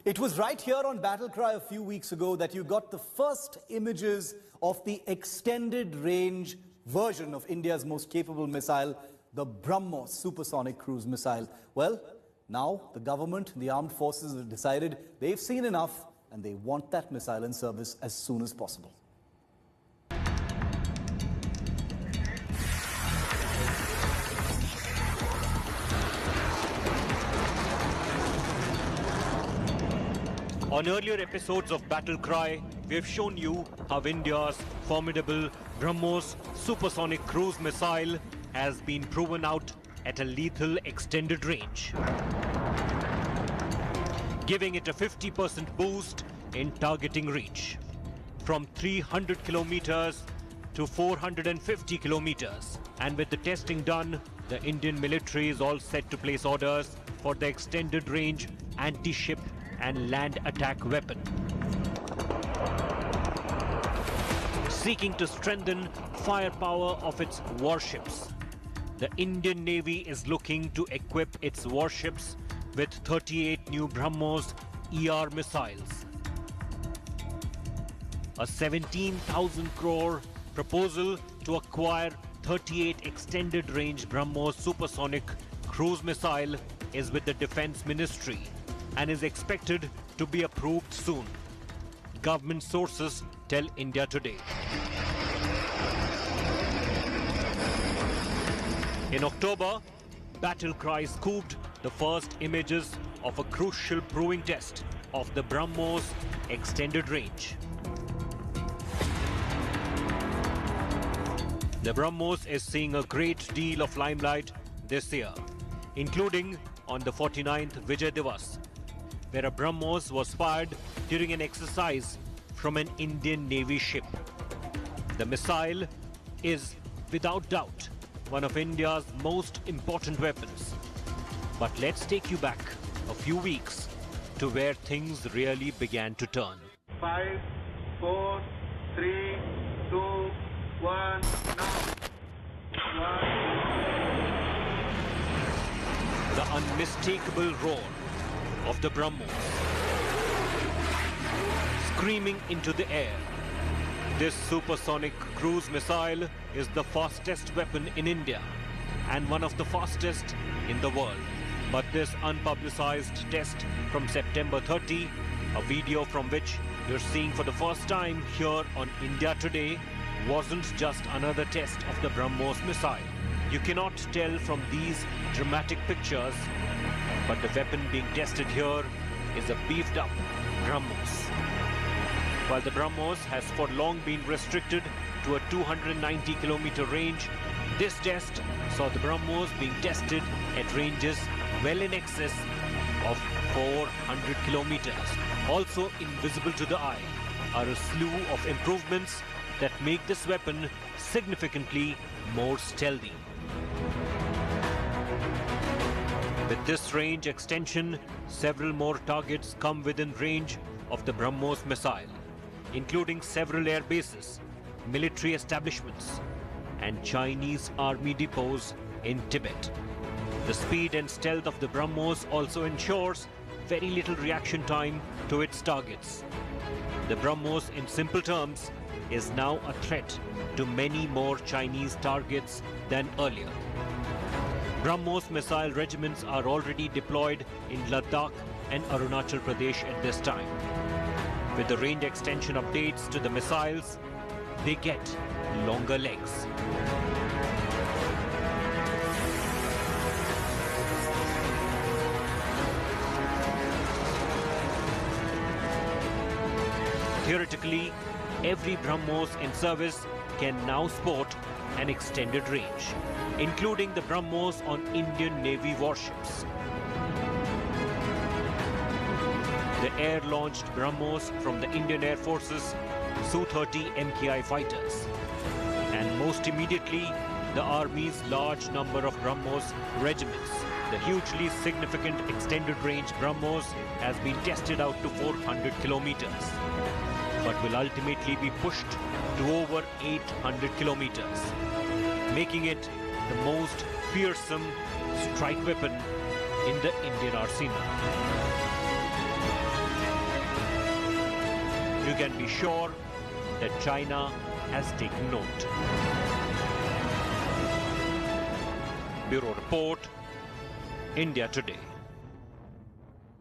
It was right here on Battle Cry a few weeks ago that you got the first images of the extended range version of India's most capable missile, the BrahMos supersonic cruise missile. Well, now the government, the armed forces have decided they've seen enough and they want that missile in service as soon as possible. On earlier episodes of Battle Cry, we have shown you how India's formidable BrahMos supersonic cruise missile has been proven out at a lethal extended range, giving it a 50% boost in targeting reach, from 300 kilometers to 450 kilometers. And with the testing done, the Indian military is all set to place orders for the extended range anti-ship and land attack weapon, seeking to strengthen firepower of its warships. The Indian Navy is looking to equip its warships with 38 new BrahMos ER missiles. A 17,000 crore proposal to acquire 38 extended range BrahMos supersonic cruise missile is with the Defence Ministry and is expected to be approved soon, government sources tell India Today. In October, Battle Cry scooped the first images of a crucial proving test of the BrahMos extended range. The BrahMos is seeing a great deal of limelight this year, including on the 49th Vijay Diwas, where a BrahMos was fired during an exercise from an Indian Navy ship. The missile is, without doubt, one of India's most important weapons. But let's take you back a few weeks to where things really began to turn. 5, 4, 3, 2, 1, now. The unmistakable roar of the BrahMos, screaming into the air. This supersonic cruise missile is the fastest weapon in India and one of the fastest in the world. But this unpublicized test from September 30, a video from which you're seeing for the first time here on India Today, wasn't just another test of the BrahMos missile. You cannot tell from these dramatic pictures, but the weapon being tested here is a beefed up BrahMos. While the BrahMos has for long been restricted to a 290 kilometer range, this test saw the BrahMos being tested at ranges well in excess of 400 kilometers. Also invisible to the eye are a slew of improvements that make this weapon significantly more stealthy. With this range extension, several more targets come within range of the BrahMos missile, including several air bases, military establishments, and Chinese army depots in Tibet. The speed and stealth of the BrahMos also ensures very little reaction time to its targets. The BrahMos, in simple terms, is now a threat to many more Chinese targets than earlier. BrahMos missile regiments are already deployed in Ladakh and Arunachal Pradesh at this time. With the range extension updates to the missiles, they get longer legs. Theoretically, every BrahMos in service can now sport an extended range, including the BrahMos on Indian Navy warships. The air-launched BrahMos from the Indian Air Force's Su-30 MKI fighters. And most immediately, the Army's large number of BrahMos regiments. The hugely significant extended range BrahMos has been tested out to 400 kilometers, but will ultimately be pushed to over 800 kilometers, making it the most fearsome strike weapon in the Indian arsenal. you can be sure that China has taken note. Bureau Report, India Today.